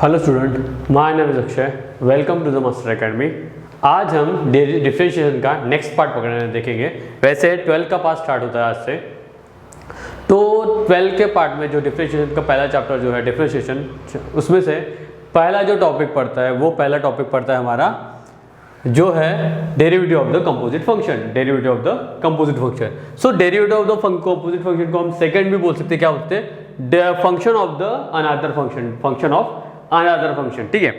Hello student, my name is Akshay. Welcome to the master academy. आज हम differentiation का next part पकड़ने देखेंगे। वैसे 12 का पार्ट स्टार्ट होता है आज से, तो 12 के पार्ट में जो डिफरेंशिएशन का पहला चैप्टर जो है डिफरेंशिएशन, उसमें से पहला जो टॉपिक पढ़ता है वो पहला टॉपिक पढ़ता है हमारा जो है derivative of the composite function. Derivative of the composite function. So derivative of the composite function को हम सेकंड भी बोल सकते हैं। क्या बोलते हैं? Function of the another function, function of another function. ठीक है।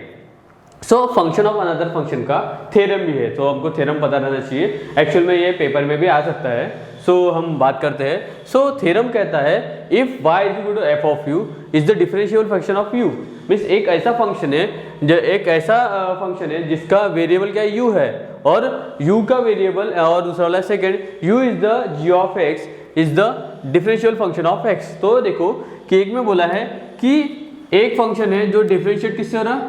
So function of another function का थ्योरम भी है, तो हमको थ्योरम पता रहना चाहिए। एक्चुअल में ये पेपर में भी आ सकता है, सो हम बात करते हैं। सो थ्योरम कहता है if y is equal to f of u is the differentiable function of u। Means एक ऐसा फंक्शन है, जो एक ऐसा फंक्शन है जिसका वेरिएबल क्या u है, और u का वेरिएबल, और दूसरा वाला second u is the g of x is the differential function of x। तो देखो कि एक में बोला है कि एक फंक्शन है जो डिफरेंशिएट किससे हो रहा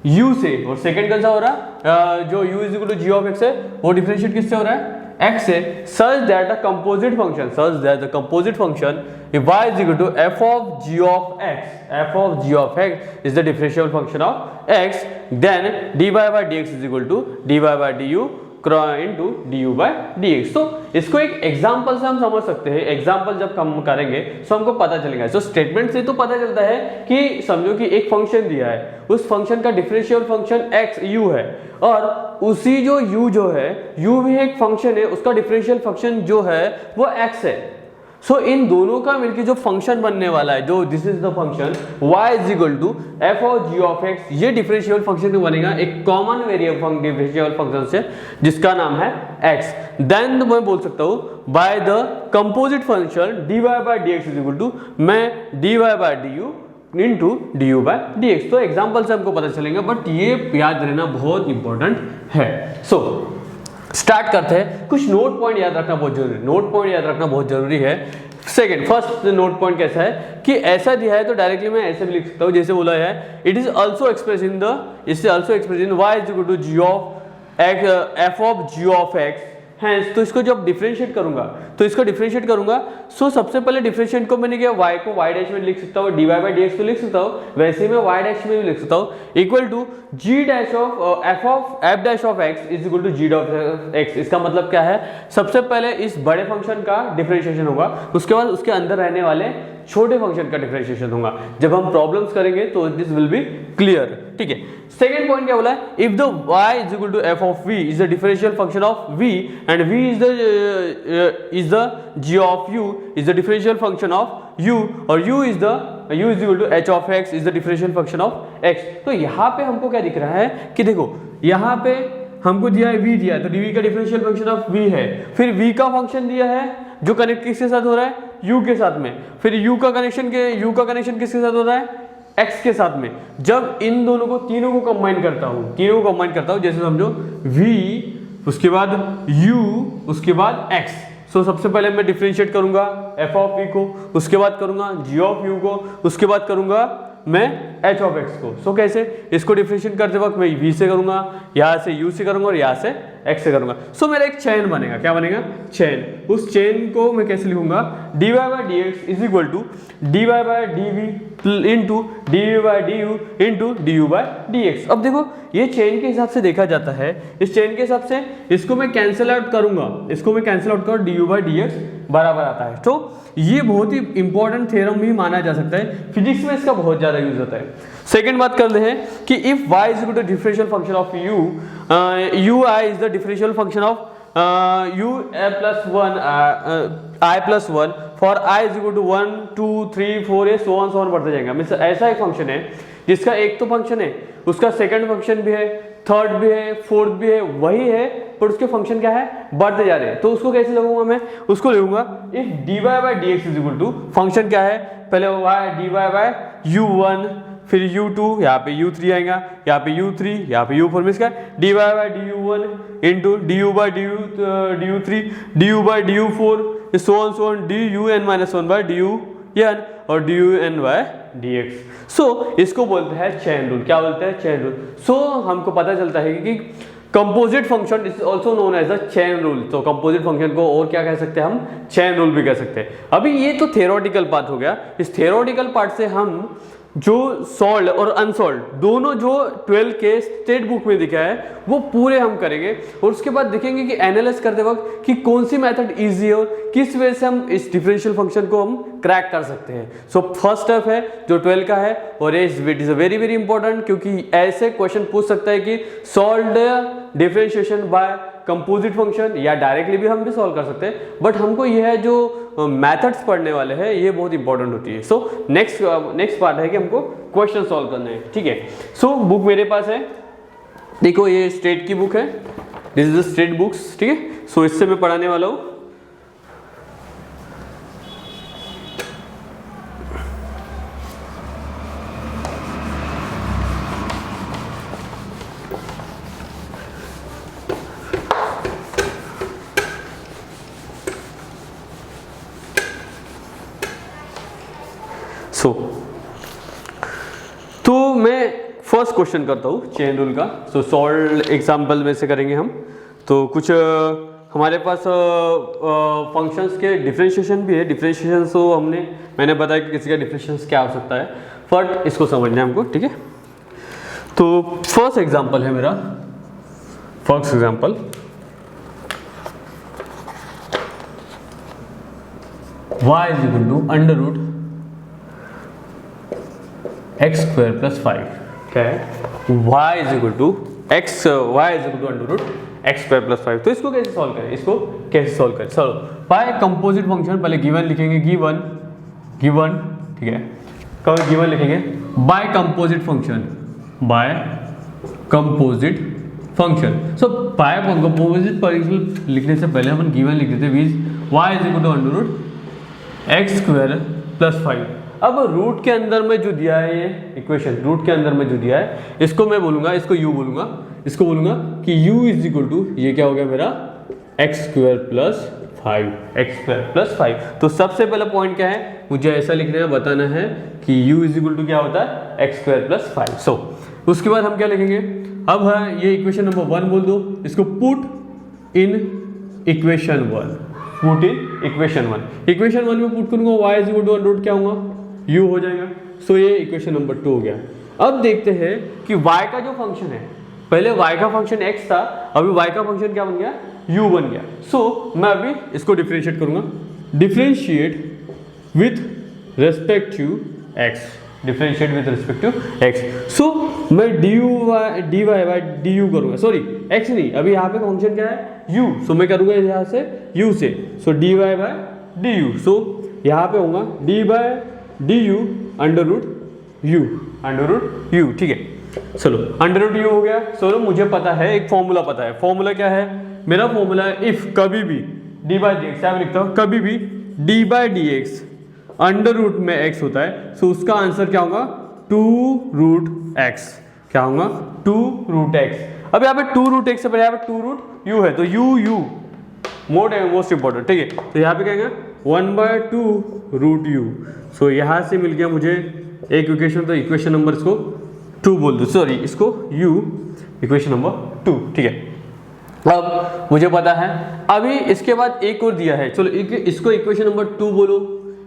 u से, और सेकंड कौन सा हो रहा जो u is equal to g of x है वो डिफरेंशिएट किससे हो रहा है x से। such that a composite function, such that the composite function if y is equal to f of g of x, f of g of x is the differential function of x, then dy by dx is equal to dy by du into du by dx। तो इसको एक example से हम समझ सकते हैं। Example जब हम करेंगे तो हमको पता चलेगा। सो स्टेटमेंट से तो पता चलता है कि समझो कि एक फंक्शन दिया है, उस फंक्शन का डिफरेंशियल फंक्शन x u है, और उसी जो u जो है, u भी एक फंक्शन है, उसका डिफरेंशियल फंक्शन जो है वो x है। सो इन दोनों का मिलकर जो फंक्शन बनने वाला है, जो this is the function y is equal to f of g of x, ये डिफरेंशियल फंक्शन में बनेगा एक कॉमन वेरिएबल डिफरेंशियल फंक्शन से जिसका नाम है x। देन मैं बोल सकता हूँ by the composite function dy by dx is equal to मैं dy by du into d u by d x. तो एग्जाम्पल से हमको पता चलेगा, बट ये याद रहना बहुत इंपॉर्टेंट है। सो स्टार्ट करते हैं। कुछ नोट पॉइंट याद रखना बहुत जरूरी, नोट पॉइंट याद रखना बहुत जरूरी है। सेकंड, फर्स्ट नोट पॉइंट कैसा है कि ऐसा दिया है तो डायरेक्टली मैं ऐसे भी लिख सकता हूँ, जैसे बोला है it is also express in the, इससे also express in y is equal to g of x, f of g of x। Hence तो इसको जब डिफरेंशिएट करूंगा तो इसको डिफरेंशिएट करूंगा। सो सबसे पहले डिफरेंशिएट को मैंने किया, y को y डैश में लिख सकता हूँ, dy बाय dx को लिख सकता हूँ, वैसे मैं y डैश में भी लिख सकता हूँ equal to g dash of f dash of x is equal to g of x। इसका मतलब क्या है? सबसे पहले इस बड़े फंक्शन का डिफरेंशिएशन होगा, उसके बाद उसके अंदर रहने वाले छोटे फंक्शन का डिफरेंशिएशन होगा। जब हम प्रॉब्लम्स करेंगे तो दिस विल बी क्लियर। ठीक है। सेकंड पॉइंट क्या बोला है? If the y is equal to f of v is the differential function of v and v is the g of u is the differential function of u, और u is equal to h of x is the differential function of x। तो यहाँ पे हमको क्या दिख रहा है कि देखो यहाँ पे हमको दिया है v, दिया है तो dv का डिफरेंशियल फंक्शन ऑफ v है, फिर v का फंक्शन दिया है जो कनेक्ट किसके साथ हो रहा है? u के साथ में, फिर u का कनेक्शन किसके साथ हो रहा है? x के साथ में। जब इन दोनों को तीनों को कंबाइन करता हूं, जैसे समझो v उसके बाद u उसके बाद x। सो सबसे पहले मैं डिफरेंशिएट करूंगा f ऑफ v को, उसके बाद करूंगा g ऑफ u को, उसके बाद करूंगा मैं h ऑफ x को। सो कैसे? इसको डिफरेंशिएट करते वक्त मैं v से करूंगा, यहाँ से u से करूंगा और यहाँ से x से करूंगा। सो मेरा एक चेन बनेगा। क्या बनेगा? चेन। उस चेन को मैं कैसे लिखूंगा? dy by dx is equal to dy by dv into dv by du into du by dx। अब देखो ये चेन के हिसाब से देखा जाता है, इस चेन के हिसाब से इसको मैं कैंसिल आउट करूंगा, du बाय dx बराबर आता है। तो ये बहुत ही इंपॉर्टेंट थ्योरम भी माना जा सकता है, फिजिक्स में इसका बहुत ज्यादा यूज होता है। सेकंड बात करते हैं कि if y is equal to differential function of u, ui is the differential function of u i plus 1 for i is equal to 1 2 3 4 ये सो ऑन बढ़ते जाएगा। मींस ऐसा एक फंक्शन है जिसका एक तो फंक्शन है, उसका सेकंड फंक्शन भी है, थर्ड भी है, फोर्थ भी है, वही है, पर उसके फंक्शन क्या है? बढ़ते जा रहे हैं। तो उसको कैसे लगूंगा मैं? उसको लिखूंगा if dy by dx is equal to function क्या है? पहले dy बाय u1, फिर u2, यहाँ पे u3 आएगा, यहाँ पे u3, यहाँ पे u4। मींस क्या? dy by du1 into du by du3 du by du4 so on dun-1 by dun और dun बाय dx। सो इसको बोलते हैं चेन रूल। क्या बोलते हैं? Chain rule. सो हमको पता चलता है कि composite function is also known as a chain rule. तो कंपोजिट फंक्शन को और क्या कह सकते हैं? हम चेन रूल भी कह सकते हैं। अभी ये तो थ्योरेटिकल पार्ट हो गया। इस थ्योरेटिकल पार्ट से हम जो सॉल्व और अनसॉल्व दोनों जो 12 के स्टेट बुक में दिखा है वो पूरे हम करेंगे, और उसके बाद देखेंगे कि एनालाइज करते वक्त कि कौन सी मेथड इजी है और किस वजह से हम इस डिफरेंशियल फंक्शन को हम क्रैक कर सकते हैं। सो फर्स्ट स्टेप है जो 12 का है, और it is very very important, क्योंकि ऐसे क्वेश्चन पूछ सकता है कि solve differentiation by composite function, या डायरेक्टली भी हम भी सॉल्व कर सकते हैं, बट हमको यह है जो मेथड्स पढ़ने वाले हैं ये बहुत इंपॉर्टेंट होती है। सो नेक्स्ट पार्ट है कि हमको क्वेश्चन सॉल्व करना है, ठीक है। सो बुक मेरे पास है, देखो ये स्टेट की बुक है, this is the state books, ठीक है। सो इससे मैं पढ़ाने वाला हूँ। तो मैं फर्स्ट क्वेश्चन करता हूँ चेन रूल का। सो सॉल्व एग्जाम्पल में से करेंगे हम। तो कुछ हमारे पास फंक्शंस के डिफरेंशिएशन भी है। डिफरेंशिएशन तो मैंने बताया कि किसी का डिफरेंशिएशन क्या हो सकता है, बट इसको समझना है हमको, ठीक है। तो फर्स्ट एग्जाम्पल है मेरा, first example y is equal to under root x square plus 5, क्या है y is equal to under root x square plus 5। तो इसको कैसे सॉल्व करें, इसको कैसे सॉल्व करें? चलो बाय कंपोजिट फंक्शन, पहले गिवन लिखेंगे, गिवन, ठीक है, गिवन लिखेंगे by composite function, by composite function. So by composite function लिखने से पहले हम गिवन लिख देते which y is equal to under root x square plus 5। अब रूट के अंदर में जो दिया है ये इक्वेशन, रूट के अंदर में जो दिया है इसको मैं बोलूंगा, इसको u बोलूंगा, इसको बोलूंगा कि u इज इक्वल टू, ये क्या हो गया मेरा x square plus 5, x square plus 5। तो सबसे पहला पॉइंट क्या है, मुझे ऐसा लिखना है, बताना है कि u इज इक्वल टू क्या होता है एक्स स्क्वायर प्लस 5। सो उसके बाद हम क्या लिखेंगे, अब है ये इक्वेशन नंबर 1 बोल दो, इसको put in equation 1, put in equation 1। Equation 1 में पुट करूंगा y is equal to under root क्या होगा u हो जाएगा। सो ये इक्वेशन नंबर 2 हो गया। अब देखते हैं कि y का जो फंक्शन है, पहले y का फंक्शन x था, अभी y का फंक्शन क्या बन गया, u बन गया। सो मैं अभी इसको डिफरेंशिएट करूंगा, differentiate with respect to x, differentiate with respect to x। So मैं dy बाय du करूंगा, सॉरी x नहीं, अभी यहाँ पे फंक्शन क्या है u, सो मैं करूंगा यहाँ से u से, so dy by du। So यहाँ पे होगा d by du under root u, ठीक है। चलो अंडर रूट u हो गया। चलो मुझे पता है, एक फॉर्मूला पता है, फॉर्मूला क्या है मेरा, फॉर्मूला है इफ कभी भी d बाय डी एक्स, मैं लिखता हूँ कभी भी d by d x under root में x होता है, सो उसका आंसर क्या होगा 2 रूट x, क्या होगा 2 रूट x। अब यहाँ पे 2 रूट x से पहले यहाँ पे 2 रूट u है, तो u मोस्ट इंपॉर्टेंट, ठीक है। तो यहाँ पे क्या है 1/2 रूट u। सो यहाँ से मिल गया मुझे एक इक्वेशन, तो इक्वेशन नंबर इसको 2 बोल दो, सॉरी इसको u इक्वेशन नंबर 2, ठीक है। अब मुझे पता है, अभी इसके बाद एक और दिया है, चलो इसको इक्वेशन नंबर 2 बोलो,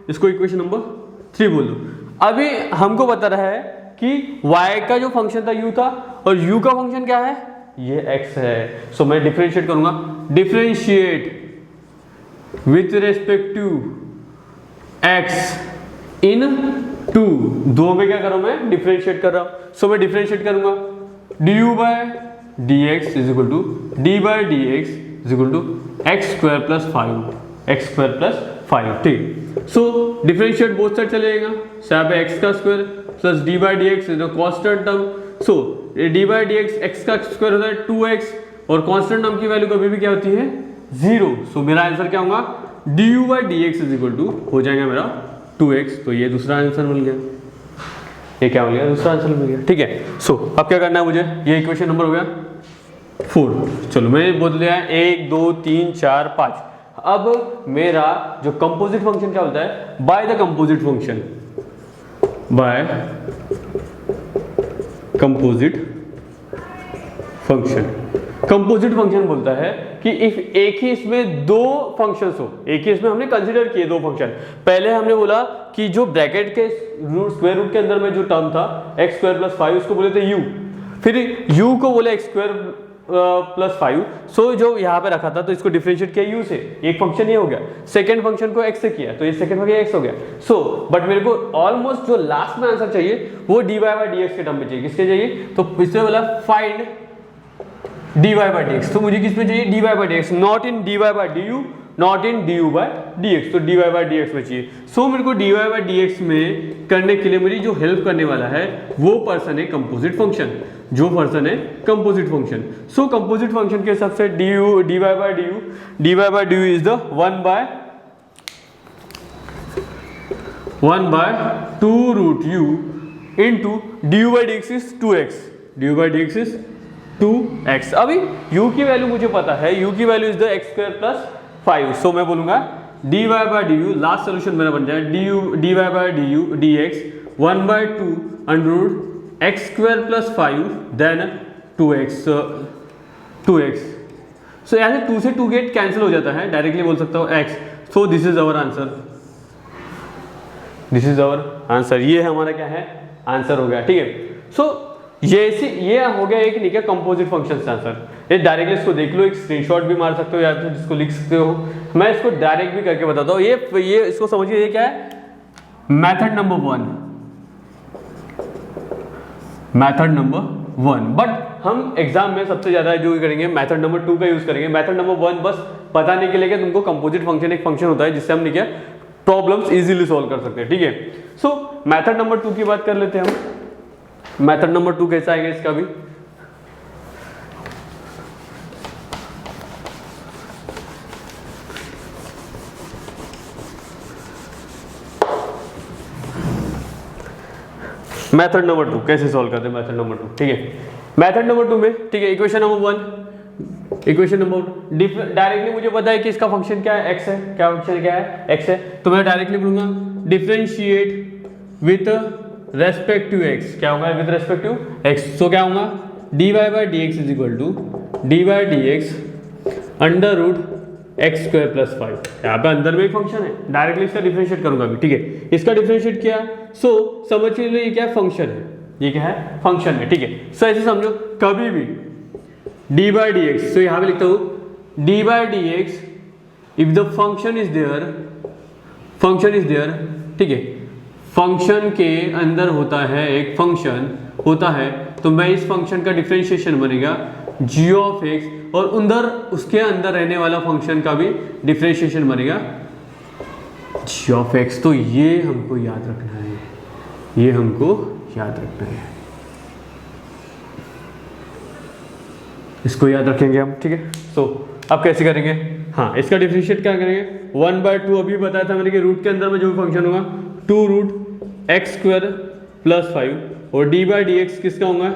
इसको इक्वेशन नंबर 3 बोल दो। अभी हमको बता रहा है कि y का जो फंक्शन था u था, और u का फंक्शन क्या है, ये x है। सो मैं डिफरेंशिएट करूंगा, differentiate with respect to x in 2 में क्या कर रहा हूं मैं, डिफरेंशिएट कर रहा हूं। सो मैं डिफरेंशिएट करूंगा du by d x is equal to d by d x is equal to x square plus 5, x square plus 5, ठीक। सो डिफरेंशिएट बोथ साइड चले जाएगा, सो यहाँ पे एक्स का square plus d by d x is a constant term. So d by d x, x का square होता है 2x, और कांस्टेंट टर्म की वैल्यू कभी भी क्या होती है 0। सो मेरा आंसर क्या होगा du by d x is equal to हो जाएगा मेरा 2x। तो ये दूसरा आंसर मिल गया, ये क्या मिल गया, दूसरा आंसर मिल गया, ठीक है। सो अब क्या करना है मुझे, ये इक्वेशन नंबर हो गया 4। चलो मैंने बोल दिया 1 2 3 4 5। अब मेरा जो कंपोजिट फंक्शन क्या होता है, by the composite function, by composite function, composite function बोलता है कि इफ एक ही इसमें दो फंक्शंस हो, एक ही इसमें हमने कंसीडर किए दो फंक्शन। पहले हमने बोला कि जो ब्रैकेट के स्क्वायर रूट के अंदर में जो टर्म था x स्क्वायर प्लस 5 उसको बोले थे u, फिर u को बोले x स्क्वायर प्लस 5। सो जो यहाँ पे रखा था तो इसको डिफरेंशिएट किया u से, एक फंक्शन ये हो गया। सेकंड फंक्शन को x से किया तो ये सेकंड फंक्शन x हो गया। सो बट मेरे को ऑलमोस्ट जो लास्ट में आंसर चाहिए वो dy बाय dx के टर्म में चाहिए। किसके चाहिए? तो इसमें बोला फाइंड dy बाय dx, तो मुझे किसमें चाहिए? dy by dx, not in dy by du, not in du by dx, तो dy बाय dx में चाहिए। सो मेरे को dy बाय dx में करने के लिए मुझे जो हेल्प करने वाला है वो पर्सन है कंपोजिट फंक्शन, जो पर्सन है composite function. So composite function के हिसाब से dy by du is the 1 by 2 root u into du by dx is 2x, du by dx is 2x। अभी u की वैल्यू मुझे पता है, u की value is the x square plus 5। So मैं बोलूंगा dy by du, last solution मेरा बन जाए dy by du dx 1 by 2 under root x square plus 5 then 2x। So यहाँ से 2 से 2 गेट कैंसिल हो जाता है, डायरेक्टली बोल सकता हूँ x। So this is our answer, this is our answer. ये हमारा क्या है? आंसर हो गया। ठीक है। सो ये हो गया एक नहीं क्या कंपोजिट फंक्शन का आंसर। ये डायरेक्टली इसको देख लो, एक स्क्रीनशॉट भी मार सकते हो या फिर इसको लिख सकते हो। मैं इसको डायरेक्ट भी करके बताता हूँ। ये इसको समझिए, ये क्या है? Method number 1, method number 1। But हम एग्जाम में सबसे ज्यादा जो करेंगे मेथड नंबर 2 का यूज करेंगे। मेथड नंबर 1 बस बताने के लिए कि तुमको कंपोजिट फंक्शन एक फंक्शन होता है जिससे हम क्या प्रॉब्लम्स इजीली सॉल्व कर सकते हैं। ठीक है। सो मेथड नंबर 2 की बात कर लेते हैं हम। मेथड नंबर 2 कैसा आएगा इसका भी? मेथड नंबर 2 कैसे सॉल्व करते हैं? मेथड नंबर 2, ठीक है। मेथड नंबर 2 में, ठीक है, equation number 1, equation number directly मुझे पता है कि इसका फंक्शन क्या है? x है। क्या फंक्शन क्या है? x है। तो मैं डायरेक्टली बोलूंगा differentiate with respect to x। क्या होगा? With respect to x। So क्या होगा? dy by dx is equal to dy by dx under root x square plus 5। यहाँ पे अंदर में एक फंक्शन है, डायरेक्टली इसका डिफरेंशिएट करूंगा अभी। ठीक है। इसका डिफरेंशिएट किया। सो समझ के लिए ये क्या है? फंक्शन है। ये क्या है? फंक्शन है। ठीक है। सो ऐसे समझो, कभी भी dy बाय dx, तो यहाँ पे लिखता हूँ dy by dx if the function is there, function is there, ठीक है, फंक्शन के अंदर होता है एक फंक्शन होता है, तो मैं इस फंक्शन का डिफरेंशिएशन बनेगा g ऑफ x, और अंदर उसके अंदर रहने वाला फंक्शन का भी डिफरेंशिएशन बनेगा g ऑफ x। तो ये हमको याद रखना है, ये हमको याद रखना है, इसको याद रखेंगे हम। ठीक है। सो अब कैसे करेंगे? हाँ, इसका डिफरेंशिएट क्या करेंगे? 1 बाय 2 अभी बताया था मैंने कि रूट के अंदर में जो भी फंक्शन होगा 2 रूट x स्क्वायर प्लस 5, और डी बाई डी एक्स किसका होगा?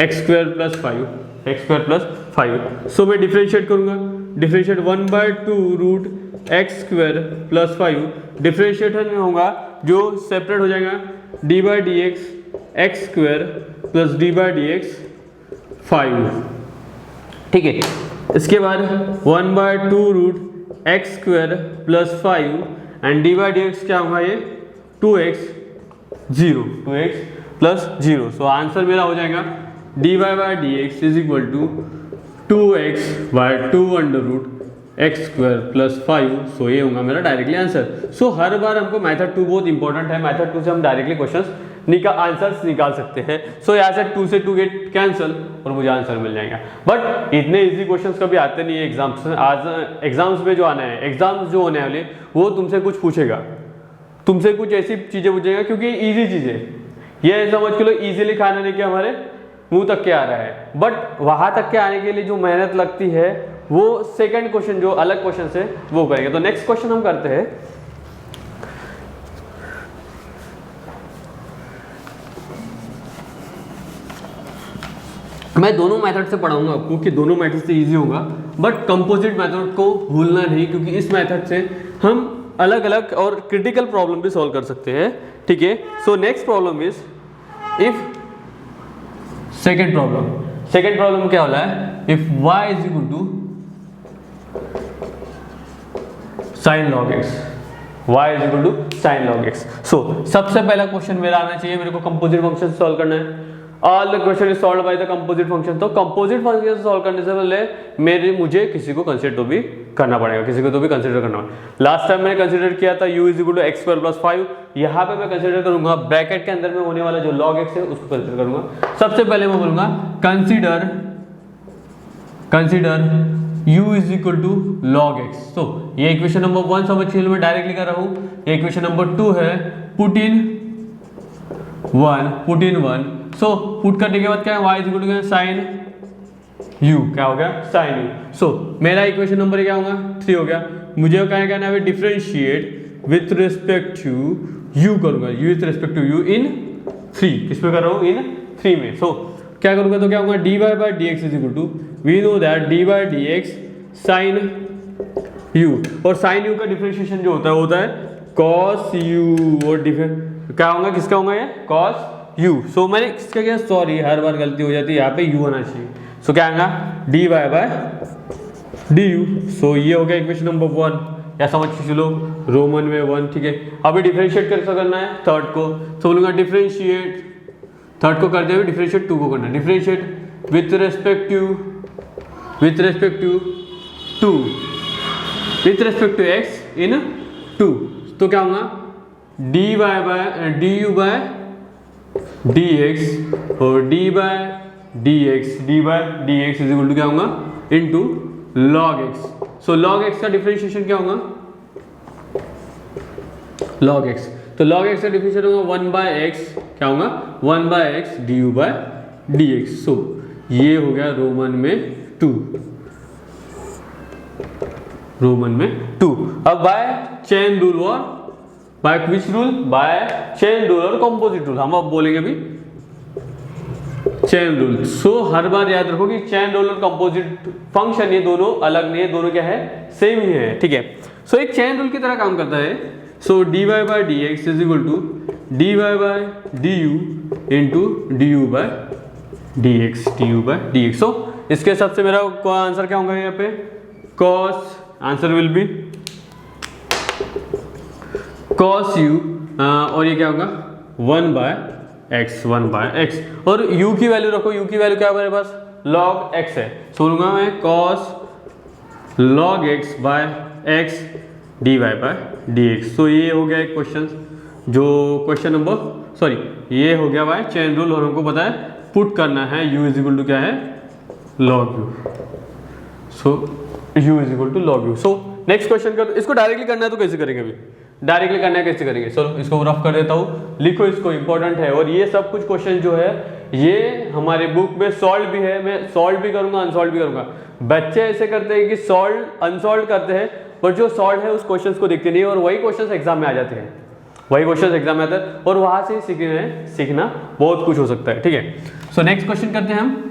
x square plus 5, x square plus 5। So मैं डिफरेंशिएट करूंगा, differentiate 1 by 2 root x square plus 5, differentiation में होगा जो सेपरेट हो जाएगा d by D x x square plus d by D x 5। ठीक है। इसके बाद 1 by 2 root x square plus 5 and d by D x क्या होगा? ये 2x 0, 2x plus 0। So answer मेरा हो जाएगा d Y by D x is equal to 2x by 2 under root x square plus 5। So ये होगा मेरा directly answer. सो हर बार हमको मेथड 2 बहुत इंपॉर्टेंट है, मेथड 2 से हम डायरेक्टली क्वेश्चंस आंसर्स निकाल सकते हैं। सो यहाँ से 2 से 2 गेट कैंसिल और मुझे आंसर मिल जाएगा। बट इतने इजी क्वेश्चंस कभी आते नहीं है एग्जाम्स में। आज एग्जाम्स में जो आना है, एग्जाम्स जो होने वाले वो तुमसे कुछ पूछेगा, तुमसे कुछ ऐसी चीजें पूछेगा क्योंकि इजी चीजें ये समझ के लो इजीली खाना लेके हमारे मुंह तक के आ रहा है। बट वहां तक के आने के लिए जो मेहनत लगती है वो सेकंड क्वेश्चन जो अलग क्वेश्चन से वो करेंगे। तो नेक्स्ट क्वेश्चन हम करते हैं। मैं दोनों मेथड से पढ़ाऊंगा आपको कि दोनों मेथड से इजी होगा, बट कंपोजिट मेथड को भूलना नहीं क्योंकि इस मेथड से हम अलग अलग और क्रिटिकल प्रॉब्लम भी सॉल्व कर सकते हैं। ठीक है। So next problem is if second problem क्या हो रहा है? If y is equal to sine log x, y is equal to sine log x. So सबसे पहला क्वेश्चन मेरा आना चाहिए, मेरे को कंपोजिट फंक्शन सॉल्व करना है। All the question is solve by the composite function. तो कंपोजिट फंक्शन सॉल्व करने से पहले मुझे किसी को कंसीडर तो भी करना पड़ेगा, किसी को तो भी कंसीडर करना पड़ेगा। लास्ट टाइम मैंने कंसीडर किया था u is equal to x square plus 5। यहाँ पे मैं कंसीडर करूंगा ब्रैकेट के अंदर में होने वाला जो log x है उसको कंसीडर करूंगा। सबसे पहले मैं बोलूंगा consider u is equal to log x। तो ये इक्वेशन नंबर 1 समझ के मैं डायरेक्टली कर रहा हूँ। ये इक्वेशन नंबर 2 है, पुट इन 1। सो पुट करने के बाद क्या है, y is equal to sine u, क्या हो गया साइन u। सो मेरा इक्वेशन नंबर क्या होगा 3 हो गया। मुझे क्या कहना है, differentiate with respect to u करूंगा, u with respect to u in 3। किस पे कर रहा हूँ, इन 3 में। सो क्या करूंगा, तो क्या होगा dy by D x is equal to, we know that dy by D x sine u, और साइन u का डिफरेंशिएशन जो होता है cos u, और क्या होगा, किसका होगा ये cos u। सो मैंने किसका किया, सॉरी हर बार गलती हो जाती है, यहाँ पे u आना चाहिए। सो क्या आएगा dy बाय du। सो ये हो गया इक्वेशन नंबर 1, या समझ के चलो रोमन में 1, ठीक है। अभी डिफरेंशिएट कैसे करना है थर्ड को, तो बोलूंगा डिफरेंशिएट, थर्ड को करते हुए डिफरेंशिएट 2 को करना है। Differentiate with respect to x in 2। तो क्या होगा dy by du by dx, और d by dx is equal to क्या होगा into log x। So log x का डिफरेंशिएशन क्या होगा, log x। तो log x का डिफरेंशिएशन होगा 1 बाय x, क्या होगा 1 by x du by dx। So ये हो गया रोमन में 2। अब बाय चेन रूल और by which rule, by chain rule और कंपोजिट रूल। हम अब बोलेंगे अभी चेन रूल। सो हर बार याद रखो कि चेन रूल और कंपोजिट फंक्शन ये दोनों अलग नहीं है, दोनों क्या है सेम ही है, ठीक है। सो एक चेन रूल की तरह काम करता है। So dy by d x is equal to dy by d u into d u by d x. So इसके हिसाब से मेरा आंसर क्या होगा यहाँ पे, cos, answer will B cos u, और ये क्या होगा 1 बाय x। और u की वैल्यू रखो, u की वैल्यू क्या है मेरे पास log x है। सो बोलूंगा मैं cos log x by x dy by dx। तो ये हो गया एक क्वेश्चन, जो क्वेश्चन नंबर ये हो गया बाय चेन रूल, और हमको पता है पुट करना है u इज इक्वल टू क्या है log u। So u is equal to log u। So next question कर, इसको डायरेक्टली करना है तो कैसे करेंगे, अभी डायरेक्टली करना है कैसे करेंगे। चलो इसको रफ कर देता हूँ, लिखो इसको, इंपॉर्टेंट है। और ये सब कुछ क्वेश्चन जो है ये हमारे बुक में सॉल्व भी है, मैं सॉल्व भी करूंगा अनसॉल्व भी करूंगा। बच्चे ऐसे करते हैं कि सॉल्व अनसॉल्व करते हैं, पर जो सॉल्व है उस क्वेश्चन को देखते नहीं, और वही क्वेश्चन एग्जाम में आ जाते हैं, और वहां से सीखना बहुत कुछ हो सकता है, ठीक है। सो नेक्स्ट क्वेश्चन करते हैं हम।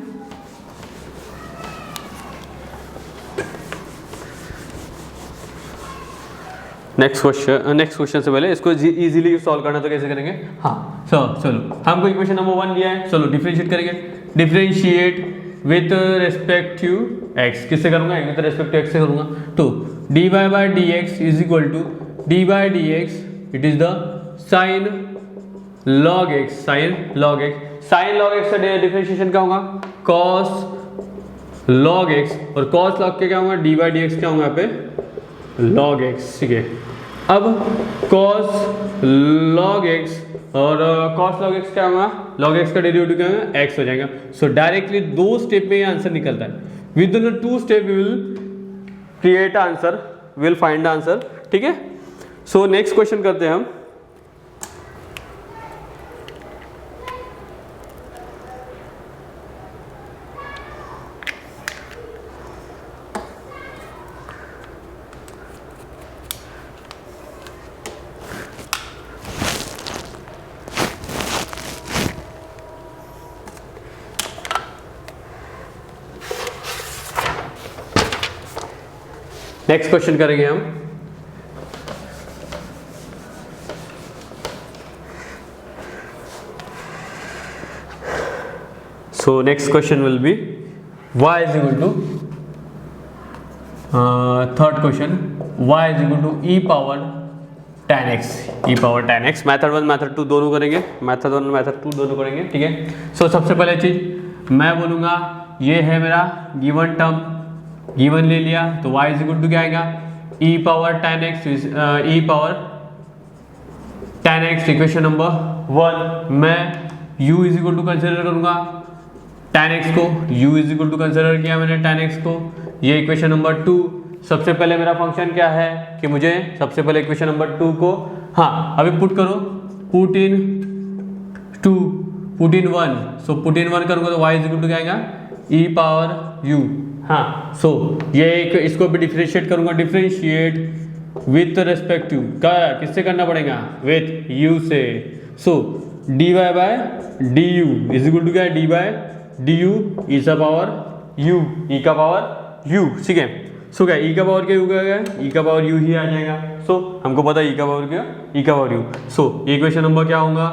नेक्स्ट क्वेश्चन से पहले इसको इजीली सॉल्व करना तो कैसे करेंगे, हाँ चलो हमको इक्वेशन नंबर 1 दिया है, चलो डिफरेंशिएट करेंगे। Differentiate with respect to x, किससे करूंगा, विथ रेस्पेक्ट टू x से करूंगा। तो dy by dx is equal to d by dx, it is the sine log x। Sine log x का डिफरेंशिएशन क्या होगा cos log x, और cos log के क्या होगा d बाय dx क्या होगा यहाँ पे log x, ठीक है। अब cos log x और cos log x क्या होगा, log x का डेरिवेटिव क्या होगा x हो जाएगा। सो डायरेक्टली 2 स्टेप में ये आंसर निकलता है। Within 2 step we will create answer, will find answer, ठीक है। सो नेक्स्ट क्वेश्चन करते हैं हम। नेक्स्ट क्वेश्चन करेंगे हम। So next question will be y is equal to third question, y is equal to e power 10x, e power 10x। Method 1 method 2 दोनों करेंगे, method 1 method 2 दोनों करेंगे, ठीक है। सो सबसे पहले चीज मैं बोलूँगा ये है मेरा गिवन टर्म, गिवन ले लिया तो y इज इक्वल टू क्या आएगा, e power 10x, e power 10x equation number 1। मैं u is equal to consider करूँगा 10x को, u is equal to consider किया मैंने 10x को, ये इक्वेशन नंबर 2। सबसे पहले मेरा फंक्शन क्या है कि मुझे सबसे पहले इक्वेशन नंबर 2 को, हाँ अभी पुट करो, put in 2, put in 1, so put in 1 करूँगा तो y इज इक्वल टू क्या आएगा, ई पावर u। हाँ सो ये एक इसको भी डिफरेंशिएट करूँगा, डिफरेंशिएट विथ रेस्पेक्टिव क्या किससे करना पड़ेगा, विथ u से। So dy by d u is equal to क्या है, d by d u e का पावर u, ई का पावर u, ठीक है। सो क्या ई का पावर क्या होगा, ई का पावर u ही आ जाएगा। सो हमको पता है ई का पावर क्या, ई का power u। So equation number क्या होगा,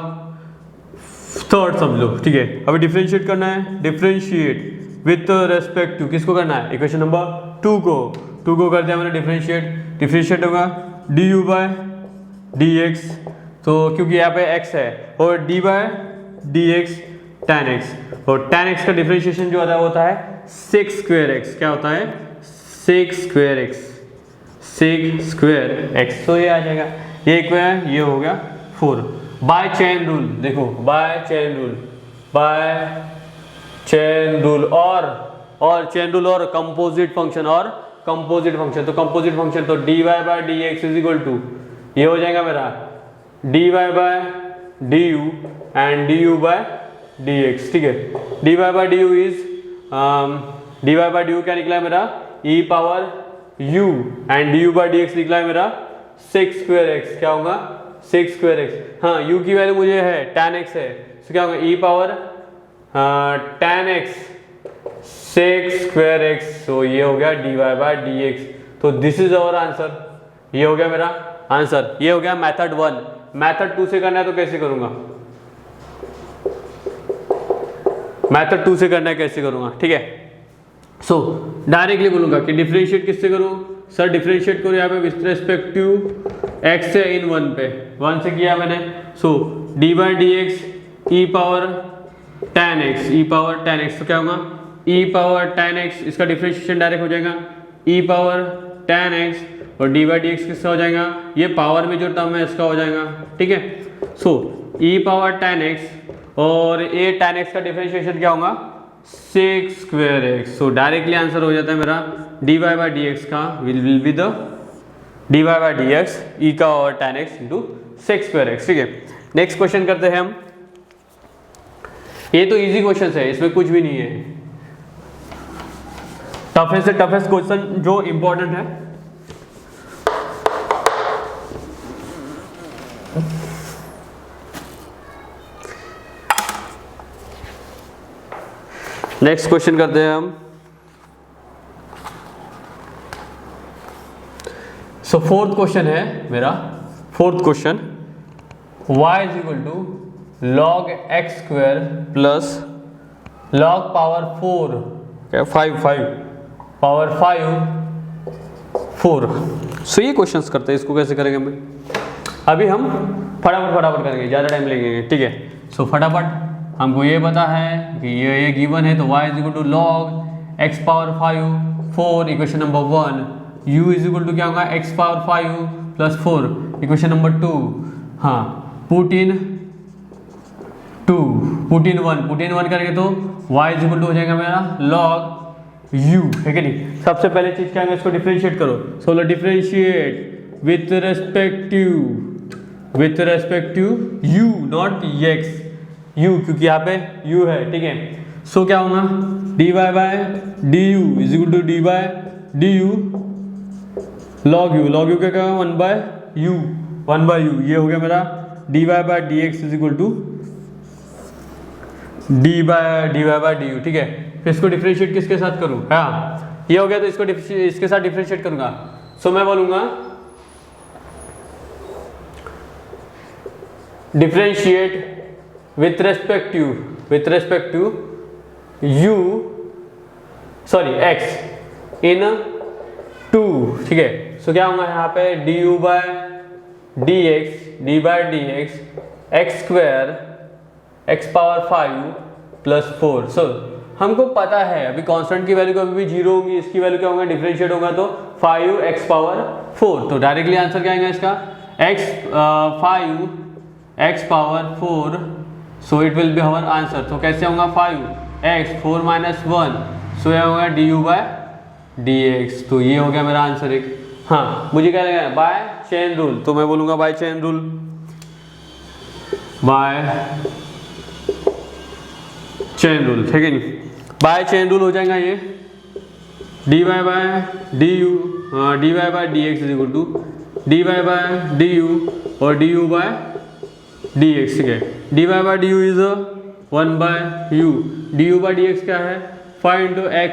थर्ड समझ लो, ठीक है। अभी डिफरेंशिएट करना है, डिफरेंशिएट विथ रेस्पेक्ट टू किसको करना है, इक्वेशन नंबर 2 को कर दिया मैंने डिफरेंशिएट, डिफरेंशिएट होगा d u by d x, तो क्योंकि यहाँ पे x है, और d by d x tan x, और टेन एक्स का डिफरेंशिएशन जो होता है सेक स्क्वायर एक्स, क्या होता है, sec square x, sec square x. तो ये आ जाएगा, ये एक में ये हो गया 4 बाय चेन रूल। देखो by chain rule, by chain rule और चेन रूल और कंपोजिट फंक्शन, और कंपोजिट फंक्शन, तो कंपोजिट फंक्शन तो d y by d x is equal to ये हो जाएगा मेरा D y by d u and d u by d x, ठीक है। D y by d u is d y by d u क्या निकला है मेरा, e power u, and d u by D x निकला है मेरा sec square x, क्या होगा, सेक स्क्वायर एक्स। हाँ u की वैल्यू मुझे है tan x है, तो क्या होगा e power tan x sec square x, तो ये हो गया d Y by D x. तो दिस इज अवर आंसर, ये हो गया मेरा आंसर, ये हो गया मेथड 1। मेथड 2 से करना है तो कैसे करूंगा, मेथड 2 से करना है कैसे करूंगा, ठीक है। सो डायरेक्टली बोलूंगा कि डिफरेंशिएट किससे करूं, सर डिफरेंशिएट करो यहाँ पे विथ रेस्पेक्ट टू x से इन 1 पे, 1 से किया मैंने। So d by D x e power tan x, e power tan x, तो क्या होगा ई पावर tan x, इसका डिफरेंशिएशन डायरेक्ट हो जाएगा ई पावर tan x, और डी बाई डी एक्स किसका हो जाएगा, ये पावर में जो टर्म है इसका हो जाएगा, ठीक है। सो ई पावर tan x और ये tan x का डिफरेंशिएशन क्या होगा, sec square x. So directly answer हो जाता है मेरा D Y by D x का will be the d Y by D x e का और tan x into sec square x, ठीक है। नेक्स्ट क्वेश्चन करते हैं हम, ये तो इजी क्वेश्चन है, इसमें कुछ भी नहीं है। टफेस्ट से टफेस्ट क्वेश्चन जो इंपॉर्टेंट है, नेक्स्ट क्वेश्चन करते हैं हम। सो फोर्थ क्वेश्चन है मेरा, fourth question y is equal to log x square plus log power 4 क्या 5 पावर 5 4। सो ये क्वेश्चंस करते हैं, इसको कैसे करेंगे हम अभी हम फटाफट करेंगे, ज़्यादा टाइम लगेंगे, ठीक है। सो फटाफट हमको ये पता है कि ये गिवन है, तो y is equal to log x power 5 4 equation number 1, u is equal to क्या होगा x power 5 plus 4 equation number 2। हाँ पुट इन 2, पुट इन 1 करेंगे तो y इज इक्वल टू हो जाएगा मेरा लॉग u, है कि नहीं। सबसे पहले चीज क्या है, इसको डिफरेंशिएट करो। सो differentiate with respect to u not x, u क्योंकि यहाँ पे u है, ठीक है। सो क्या होगा d y by d u is equal to d by d u log u क्या क्या 1 बाय यू, ये हो गया मेरा D y by d x is equal to d y by d u, ठीक है। फिर इसको डिफरेंशिएट किसके साथ करूँ, हाँ ये हो गया, तो इसको इसके साथ डिफरेंशिएट करूंगा। सो मैं बोलूंगा differentiate with respect to x in 2, ठीक है। सो क्या होगा यहाँ पे du/dx x square x power 5 plus 4। सो हमको पता है अभी कांस्टेंट की वैल्यू कभी भी जीरो होगी, इसकी वैल्यू क्या होगा, डिफरेंशिएट होगा तो 5x पावर 4। तो डायरेक्टली आंसर क्या आएगा इसका, 5x power 4। So it will be our answer. तो कैसे होगा, 5x 4 - 1, सो यह होगा du/dx। तो ये हो गया मेरा आंसर एक। हाँ, मुझे क्या लगेगा, बाय चेन रूल। तो मैं बोलूंगा by chain rule, by chain rule, ठीक है नहीं, बाय चेन रूल हो जाएगा ये dy/dx is equal to dy/du और du/dx, ठीक है। dy/du इज 1/u, du/dx क्या है, 5 × x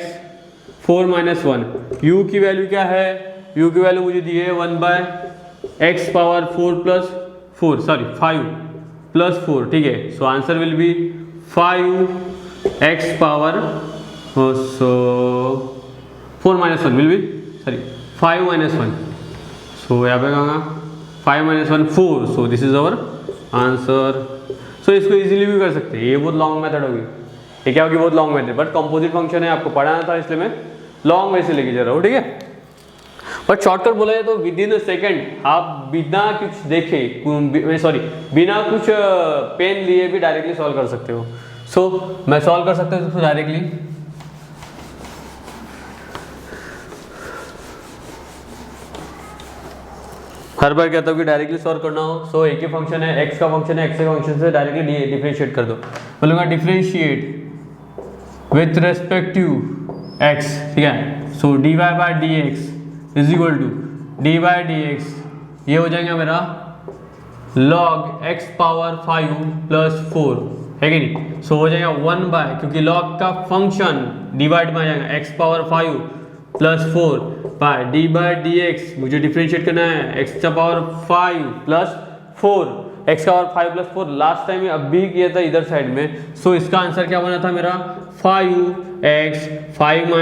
4 - 1। u की वैल्यू क्या है, u की वैल्यू मुझे दी है 1/x power 4 plus 4, sorry 5 plus 4, ठीक है। So answer will be 5x power 4 - 1 will be, sorry 5 - 1। So यहाँ पे कहाँ 5 - 1 4। So this is our answer. So इसको इजीली भी कर सकते हैं, ये बहुत लॉन्ग मेथड होगी, ये क्या होगी, बहुत long method, but composite function है, आपको पढ़ाना था इसलिए मैं लॉन्ग वे से लेके जा रहा हूँ, ठीक है। बट शॉर्टकट बोला जाए तो विद इन अ सेकेंड आप बिना कुछ देखे, बिना कुछ पेन लिए भी डायरेक्टली सॉल्व कर सकते हो। सो मैं सॉल्व कर सकता हूँ डायरेक्टली। हर बार कहता हूँ कि डायरेक्टली सॉल्व करना हो, सो एक ही फंक्शन है, x का फंक्शन है, x के फंक्शन से डायरेक्टली डिफरेंशिएट कर दो। बोलूँगा differentiate with respect to x, ठीक है। सो dy/dx is equal to dy/dx, ये हो जाएगा मेरा log x पावर 5 प्लस 4, है कि नहीं। सो हो जाएगा 1/, क्योंकि log का फंक्शन डिवाइड में आ जाएगा x power 5 plus 4 bye dy/dx, मुझे डिफरेंशिएट करना है x का पावर 5 प्लस 4, x का पावर 5 प्लस 4 लास्ट टाइम अब भी किया था इधर साइड में। सो इसका आंसर क्या बना था मेरा, 5x 5 -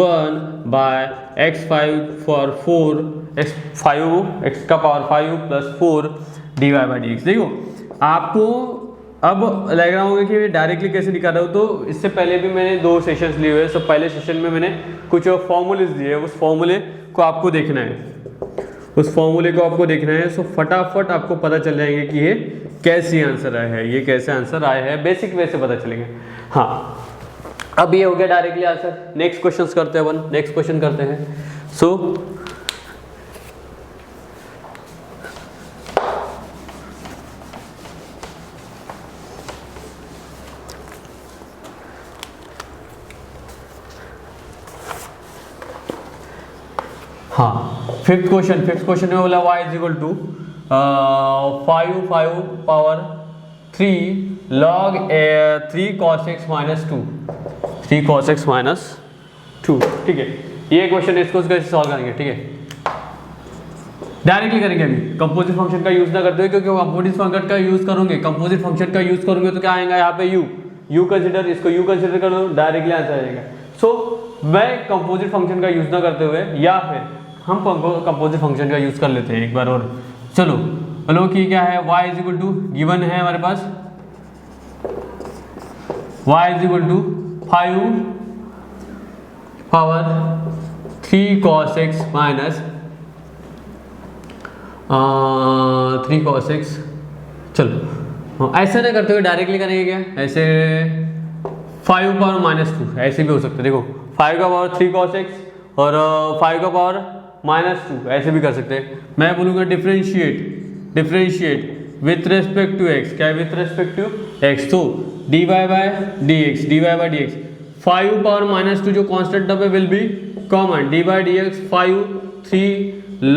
1 by x 5 for 4 x का पावर 5 प्लस 4 dy/dx। देखो आपको अब लग रहा होगा कि डायरेक्टली कैसे निकाल रहा हूँ, तो इससे पहले भी मैंने 2 सेशंस लिए हुए। सो पहले सेशन में मैंने कुछ फॉर्मूलेस दिए, उस फॉर्मूले को आपको देखना है, सो फटाफट आपको पता चल जाएंगे कि ये कैसे आंसर आया है, ये कैसे आंसर आया है, बेसिक वे से पता चलेंगे। हाँ, अब ये हो गया डायरेक्टली आंसर। नेक्स्ट क्वेश्चन करते हैं अपन, नेक्स्ट क्वेश्चन करते हैं। सो हाँ, फिफ्थ क्वेश्चन में बोला y is equal to 5 power 3 log 3 cos x minus 2, 3 cos x minus 2, ठीक है। ये क्वेश्चन है, इसको कैसे सॉल्व करेंगे, ठीक है, डायरेक्टली करेंगे। अभी कंपोजिट फंक्शन का यूज ना करते हुए, क्योंकि कंपोजिट फंक्शन का यूज करोगे तो क्या आएगा यहाँ पे u कंसिडर, इसको u कंसिडर कर दो, डायरेक्टली आंसर आ जाएगा। सो मैं कंपोजिट फंक्शन का यूज ना करते हुए, या फिर हम कंपोजिट फंक्शन का यूज कर लेते हैं एक बार और। चलो बोलो कि क्या है, y is equal to given है हमारे पास, y is equal to 5 power 3 cos x minus 3 cos x। चलो ऐसे ना करते हुए डायरेक्टली करेंगे क्या, ऐसे 5 पावर माइनस 2, ऐसे भी हो सकता है। देखो 5 का पावर 3 cos x और 5 का पावर माइनस 2, ऐसे भी कर सकते हैं। मैं बोलूँगा differentiate with respect to x, क्या है, विथ रेस्पेक्ट टू x, तो dy/dx 5 पावर माइनस 2 जो कांस्टेंट टर्म है will be common, dy/dx 5 3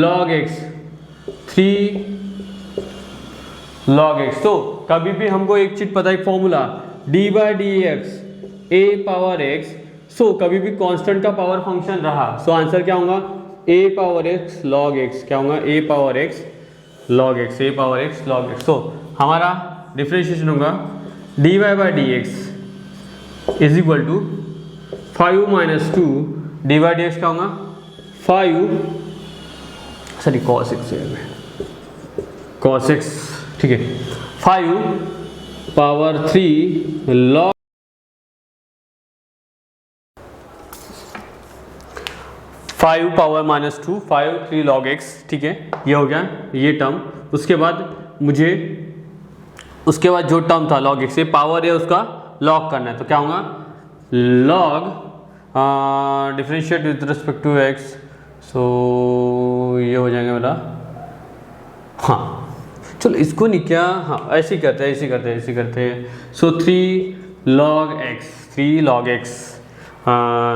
log x, 3 log x। तो कभी भी हमको एक चीज पता है, formula dy/dx a power x। सो कभी भी कांस्टेंट का पावर फंक्शन रहा, सो आंसर क्या होगा, a power x log x, क्या होगा, a power x log x। तो हमारा डिफरेंशिएशन होगा dy/dx is equal to 5 minus 2 dy/dx क्या होगा, 5 सॉरी cos x है, cos x, ठीक है। 5 power 3 log 5 power -2 5 3 log x, ठीक है, ये हो गया ये टर्म। उसके बाद मुझे उसके बाद जो टर्म था log x, ये पावर है उसका log करना है, तो क्या होगा log differentiate with respect to x, so ये हो जाएगा मेरा, हाँ चलो इसको नहीं क्या, हाँ ऐसे ही करते हैं। सो 3 log x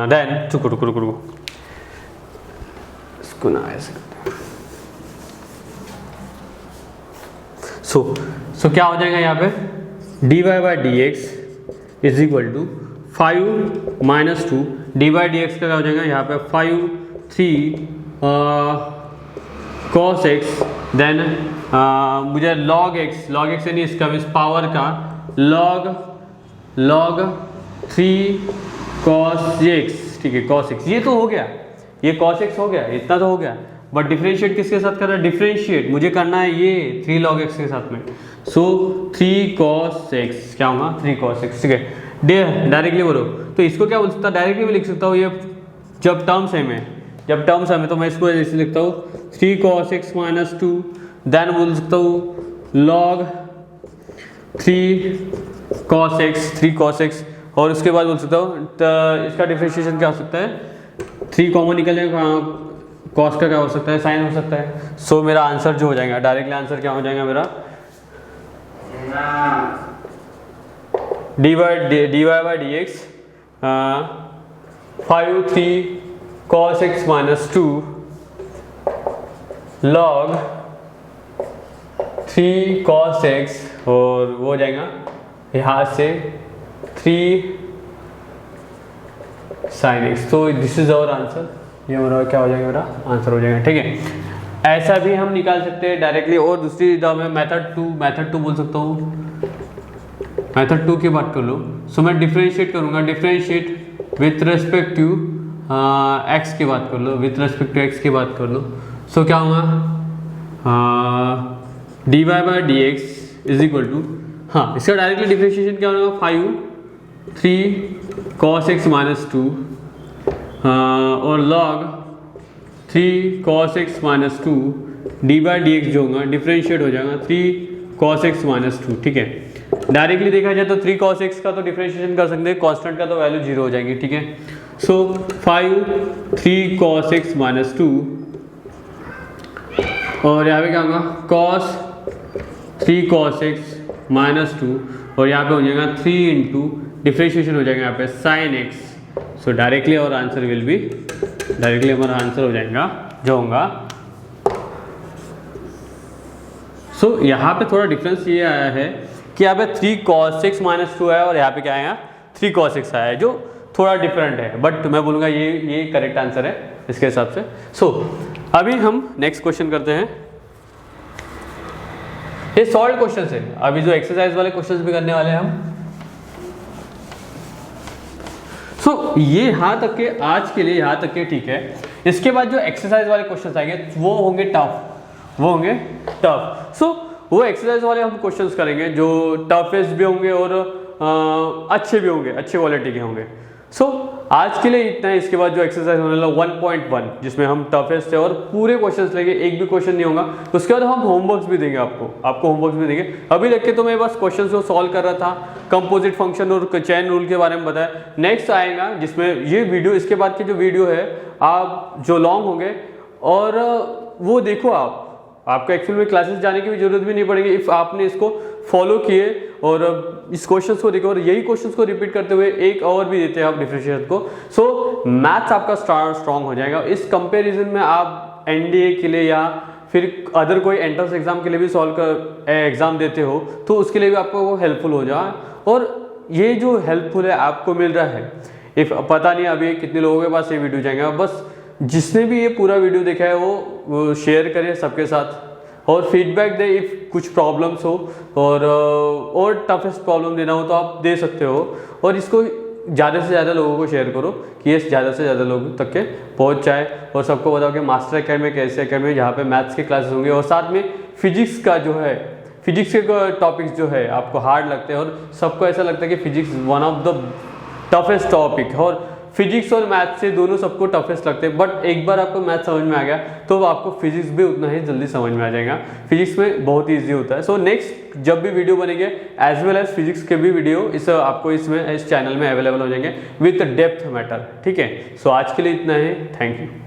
देन रुको इसको ना ऐसे करते हैं। सो क्या हो जाएगा यहाँ पे dy by D x is equal to 5 minus 2 d by D x का क्या हो जाएगा यहाँ पे 5 3 cos x देन मुझे log x यानी इसका इस पावर का log 3 cos x, ठीक है, cos x ये तो हो गया, ये cos x हो गया, इतना तो हो गया, बट डिफरेंशिएट किसके साथ कर रहा है, डिफरेंशिएट मुझे करना है ये 3 log x के साथ में। सो 3 cos x क्या होगा 3 cos x, ठीक है, डायरेक्टली बोलो तो इसको क्या बोल सकता, डायरेक्टली भी लिख सकता हूँ, ये जब टर्म सेम है तो मैं इसको ऐसे लिखता हूँ 3 cos x माइनस 2 देन बोल सकता हूँ log 3 cos x और उसके बाद बोल सकता हूँ इसका डिफरेंशिएशन क्या हो सकता है, 3 कॉमन निकल जाएगा, कॉस का क्या हो सकता है, साइन हो सकता है। सो मेरा आंसर जो हो जाएगा डायरेक्टली आंसर क्या हो जाएगा मेरा dy by D x 5 3 cos x minus 2 log 3 cos x और वो हो जाएगा यहाँ से 3 sin x। तो दिस इज आवर आंसर, ये मेरा क्या हो जाएगा, मेरा आंसर हो जाएगा, ठीक है। ऐसा भी हम निकाल सकते हैं डायरेक्टली, और दूसरी टर्म है मेथड टू बोल सकता हूँ, मेथड 2 की बात कर लो। सो मैं डिफरेंशिएट करूँगा, differentiate with respect to x की बात कर लो, विथ रेस्पेक्ट टू एक्स की बात कर लो। सो क्या होगा d Y by D x is equal to, हाँ इसका डायरेक्टली डिफरेंशिएशन क्या होगा 5 3 cos x माइनस 2 और log 3 cos x minus 2 d by D x जो होगा डिफरेंशिएट हो जाएगा 3 cos x माइनस 2, ठीक है। डायरेक्टली देखा जाए तो 3 cos x का तो डिफरेंशिएशन कर सकते हैं, कांस्टेंट का तो वैल्यू 0 हो जाएगी, ठीक है। सो 5 3 cos x माइनस 2 और यहाँ पे क्या होगा cos 3 cos x माइनस 2 और यहाँ पे हो जाएगा 3 इंटू डिफरेंशिएशन हो जाएगा यहाँ पे sin x। सो डायरेक्टली और आंसर विल बी, डायरेक्टली हमारा आंसर हो जाएगा जो होगा। सो यहाँ पे थोड़ा डिफरेंस ये आया है कि यहाँ पे 3 cos x माइनस 2 है और यहाँ पे क्या आएगा 3 cos x आया है, जो थोड़ा डिफरेंट है, बट मैं बोलूँगा ये करेक्ट आंसर है इसके हिसाब से। सो अभी हम नेक्स्ट क्वेश्चन करते हैं, ये सॉल्व क्वेश्चन है, अभी जो एक्सरसाइज वाले क्वेश्चंस भी करने वाले हैं हम। सो ये यहाँ तक के आज के लिए यहाँ तक के ठीक है। इसके बाद जो एक्सरसाइज वाले क्वेश्चंस आएंगे वो होंगे टफ, सो वो एक्सरसाइज वाले हम क्वेश्चंस करेंगे जो टफेस्ट भी होंगे और अच्छे भी होंगे, अच्छे क्वालिटी के होंगे। सो आज के लिए इतना है। इसके बाद जो एक्सरसाइज होने वाला 1.1 जिसमें हम टफेस्ट है और पूरे क्वेश्चंस लेंगे, एक भी क्वेश्चन नहीं होगा। उसके बाद हम होमवर्क्स भी देंगे, आपको होमवर्क्स भी देंगे। अभी देख के तो मैं बस क्वेश्चंस को सॉल्व कर रहा था, कंपोजिट फंक्शन और चेन रूल के बारे में बताया। नेक्स्ट आएगा जिसमें ये वीडियो, इसके बाद की जो वीडियो है आप जो लॉन्ग होंगे और वो देखो, आपको एक्चुअल में क्लासेस जाने की भी जरूरत भी नहीं पड़ेगी इफ़ आपने इसको फॉलो किए और इस क्वेश्चंस को देखो और यही क्वेश्चंस को रिपीट करते हुए एक और भी देते हैं आप डिफरेंशिएशन को। सो मैथ्स आपका स्ट्रॉन्ग हो जाएगा। इस कंपैरिजन में आप एनडीए के लिए या फिर अदर कोई एंट्रेंस एग्जाम के लिए भी सॉल्व कर एग्जाम देते हो तो उसके लिए भी आपको वो हेल्पफुल हो जाए। और ये जो हेल्पफुल है आपको मिल रहा है, इफ पता नहीं अभी कितने लोगों के पास ये वीडियो जाएगा, बस जिसने भी ये पूरा वीडियो देखा है वो शेयर करें सबके साथ और फीडबैक दे इफ कुछ प्रॉब्लम्स हो और टफेस्ट प्रॉब्लम देना हो तो आप दे सकते हो। और इसको ज़्यादा से ज़्यादा लोगों को शेयर करो कि ये ज़्यादा से ज़्यादा लोगों तक के पहुंच जाए, और सबको बताओ कि मास्टर अकेडमी एक ऐसी अकेडमी जहाँ पे मैथ्स के क्लासेस होंगे और साथ में फिजिक्स का जो है, फिजिक्स के टॉपिक्स जो है आपको हार्ड लगते हैं और सबको ऐसा लगता है कि physics one of the toughest topic है, और फिजिक्स और मैथ्स से दोनों सबको टफेस्ट लगते हैं, बट एक बार आपको मैथ समझ में आ गया तो आपको फिजिक्स भी उतना ही जल्दी समझ में आ जाएगा। फिजिक्स में बहुत ईजी होता है। सो नेक्स्ट जब भी वीडियो बनेंगे एज वेल एज फिजिक्स के भी वीडियो आपको इसमें इस चैनल में अवेलेबल हो जाएंगे विथ डेप्थ मैटर, ठीक है। सो आज के लिए इतना ही, थैंक यू।